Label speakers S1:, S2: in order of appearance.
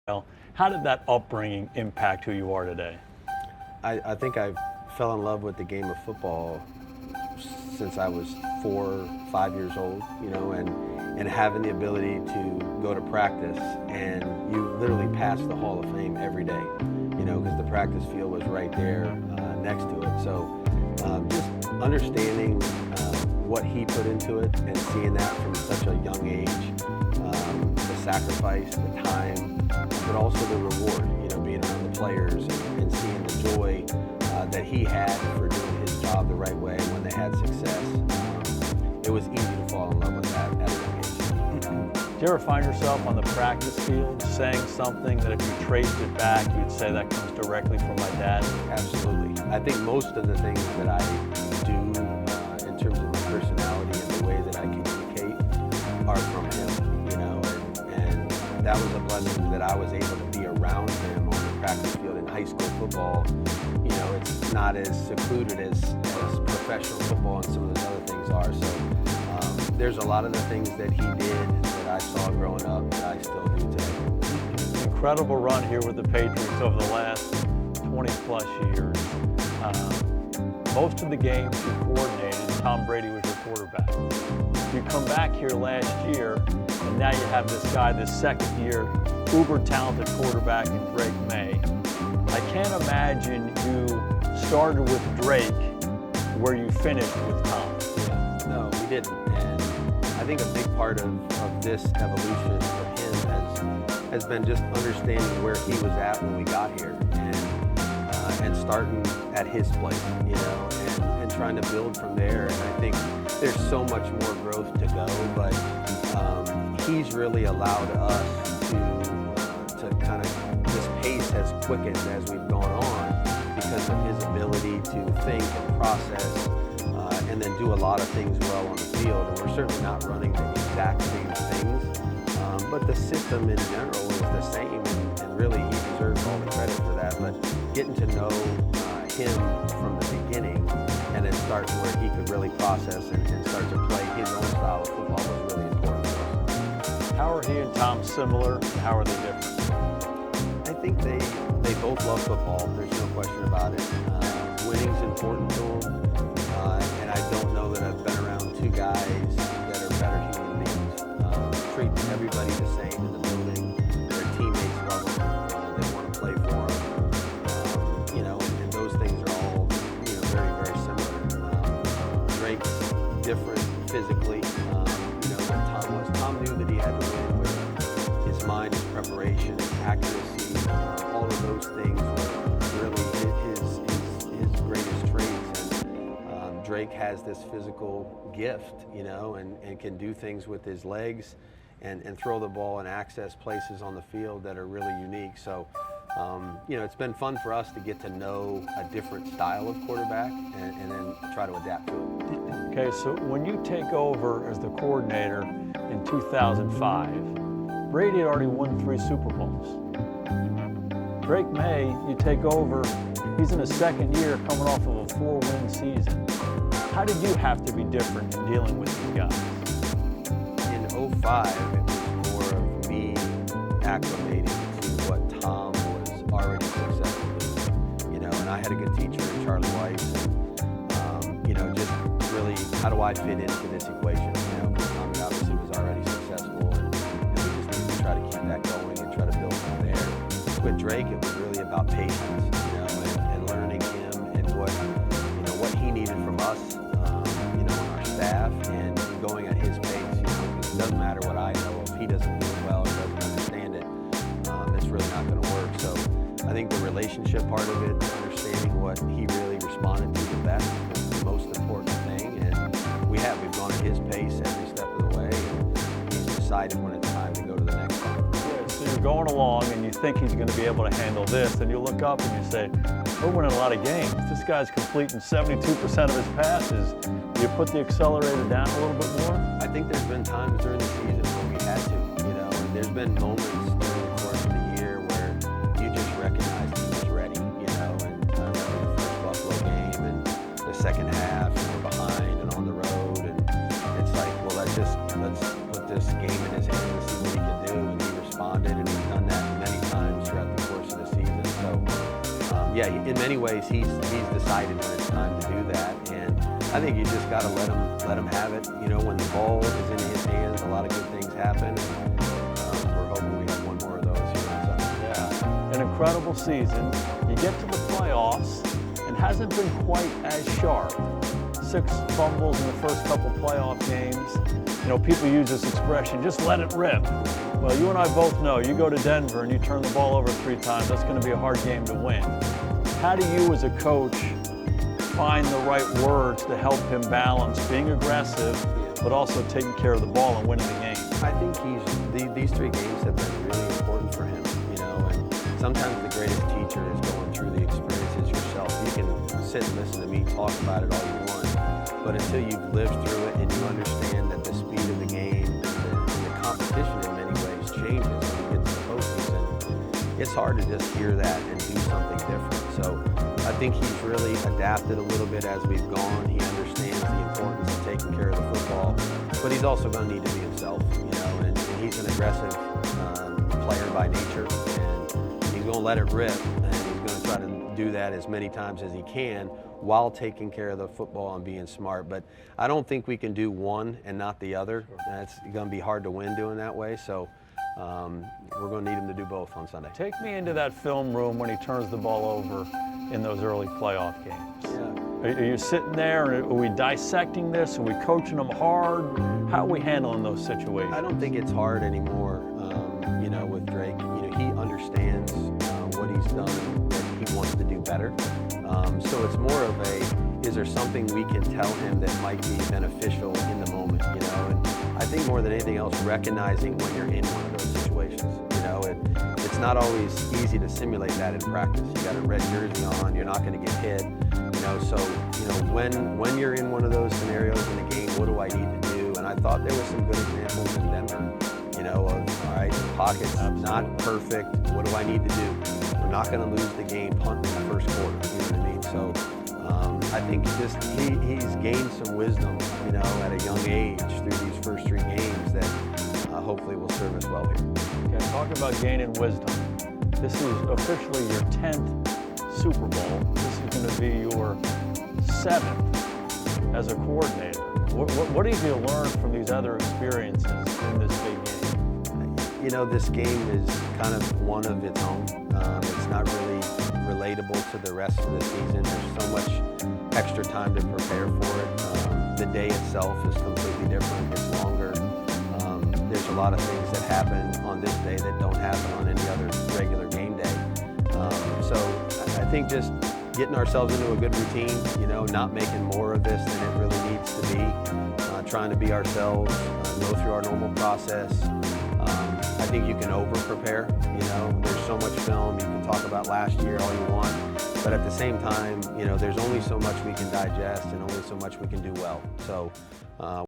S1: How did that upbringing impact who you are today?
S2: I think I fell in love with the game of football since I was 4 or 5 years old, and having the ability to go to practice and you literally pass the Hall of Fame every day, because the practice field was right there next to it. So just understanding what he put into it and seeing that from such a young age, the sacrifice, the time, but also the reward, being around the players and seeing the joy that he had for doing his job the right way when they had success. It was easy to fall in love with that at a young age.
S1: Do you ever find yourself on the practice field saying something that if you traced it back, you'd say that comes directly from my dad?
S2: Absolutely. I think most of the things that I do in terms of my personality and the way that I communicate are from him, and that was a blessing that I was able to be around him on the practice field in high school football. It's not as secluded as professional football and some of those other things are. So there's a lot of the things that he did that I saw growing up that I still do today.
S1: Incredible run here with the Patriots over the last 20 plus years. Most of the games you coordinated, Tom Brady was your quarterback. You come back here last year, and now you have this guy, this second year, uber talented quarterback in Drake Maye. I can't imagine you started with Drake where you finished with Tom.
S2: Yeah, no, we didn't. And I think a big part of this evolution for him has been just understanding where he was at when we got here and starting at his place, and trying to build from there. And I think there's so much more growth to go, but he's really allowed us to kind of, this pace has quickened as we've gone on because of his ability to think and process and then do a lot of things well on the field. And we're certainly not running the exact same things, but the system in general is the same, and really he deserves all the credit for that. But getting to know him from the beginning and then starting where he could really process and start to play his own style of football was really important for us.
S1: How are he and Tom similar, and how are they different?
S2: I think they both love football. There's no question about it. Winning's important to them, and I don't know that I've been around two guys that are better human beings. Treat everybody the same in the building. Their teammates love them. They want to play for them. And those things are all very, very similar. Drake's different physically. Than Tom was. Tom knew that he had to win with his mind, his preparation, his accuracy. All of those things were really his greatest traits. And Drake has this physical gift, and can do things with his legs and throw the ball and access places on the field that are really unique. So, it's been fun for us to get to know a different style of quarterback and then try to adapt to it.
S1: Okay, so when you take over as the coordinator in 2005, Brady had already won 3 Super Bowls. Drake Maye, you take over, he's in his second year coming off of a 4-win season. How did you have to be different in dealing with these guys?
S2: In 2005, it was more of me acclimating to what Tom was already successful doing. And I had a good teacher in Charlie Weiss, and, just really, how do I fit into this equation? Because Tom obviously was already successful, and we just needed to try to keep that going and try to build from there. With Drake, it was really about patience, and learning him and what he needed from us, and our staff, and going at his pace. It doesn't matter what I know. If he doesn't do it well or doesn't understand it, it's really not going to work. So I think the relationship part of it, understanding what he really responded to the best, was the most important thing. And we've gone at his pace every step of the way, and he's decided when it's time to go to the next one.
S1: Yeah, so you're going along and you think he's going to be able to handle this, and you look up and you say, we're winning a lot of games. This guy's completing 72% of his passes. Do you put the accelerator down a little bit more?
S2: I think there's been times during the season where we had to, and there's been moments during the course of the year where you just recognize he was ready, and I remember the first Buffalo game and the second half, and we're behind and on the road, and it's like, well, let's put this game in his hands and see what he can do, and he responded, and he's done that many times. yeah, in many ways, he's decided when it's time to do that, and I think you just got to let him have it. You know, when the ball is in his hands, a lot of good things happen. And, we're hoping we have one more of those here on Sunday.
S1: Yeah, an incredible season. You get to the playoffs, and hasn't been quite as sharp. 6 fumbles in the first couple playoff games. You know, people use this expression, just let it rip. Well, you and I both know, you go to Denver and you turn the ball over 3 times, that's going to be a hard game to win. How do you as a coach find the right words to help him balance being aggressive, but also taking care of the ball and winning the game?
S2: I think these 3 games have been really important for him, you know, and sometimes the greatest teacher is going through the experiences yourself. You can sit and listen to me talk about it all you want, but until you've lived through it and you understand that the speed of the game and the competition in many ways changes when you get to the postseason, it's hard to just hear that and do something different. So I think he's really adapted a little bit as we've gone. He understands the importance of taking care of the football, but he's also going to need to be himself, you know, and he's an aggressive player by nature, and he's going to let it rip, and he's going to try to do that as many times as he can while taking care of the football and being smart. But I don't think we can do one and not the other. It's going to be hard to win doing that way, so we're going to need him to do both on Sunday.
S1: Take me into that film room when he turns the ball over in those early playoff games.
S2: Yeah.
S1: Are you sitting there, and are we dissecting this? Are we coaching them hard? How are we handling those situations?
S2: I don't think it's hard anymore, you know, with Drake. You know, he understands what he's done, that he wants to do better. So it's more of is there something we can tell him that might be beneficial in the moment, you know? And I think more than anything else, recognizing when you're in one of those situations. You know, it's not always easy to simulate that in practice. You got a red jersey on, you're not going to get hit, you know. So, you know, when you're in one of those scenarios in a game, what do I need to do? And I thought there were some good examples in Denver, you know, of, all right, the pocket's not perfect. What do I need to do? We're not going to lose the game, punt in the first quarter. You know what I mean? So I think just he's gained some wisdom, you know, at a young age through these first 3 games that hopefully will serve us well here.
S1: Okay, talk about gaining wisdom. This is officially your 10th Super Bowl. This is going to be your 7th as a coordinator. What have you learned from these other experiences in this big game?
S2: You know, this game is kind of one of its own. It's not really relatable to the rest of the season. There's so much extra time to prepare for it. The day itself is completely different. It's longer. There's a lot of things that happen on this day that don't happen on any other regular game day. So I think just getting ourselves into a good routine, you know, not making more of this than it really needs to be, trying to be ourselves, go through our normal process. I think you can over-prepare, you know. There's so much film, you can talk about last year all you want, but at the same time, you know, there's only so much we can digest and only so much we can do well. So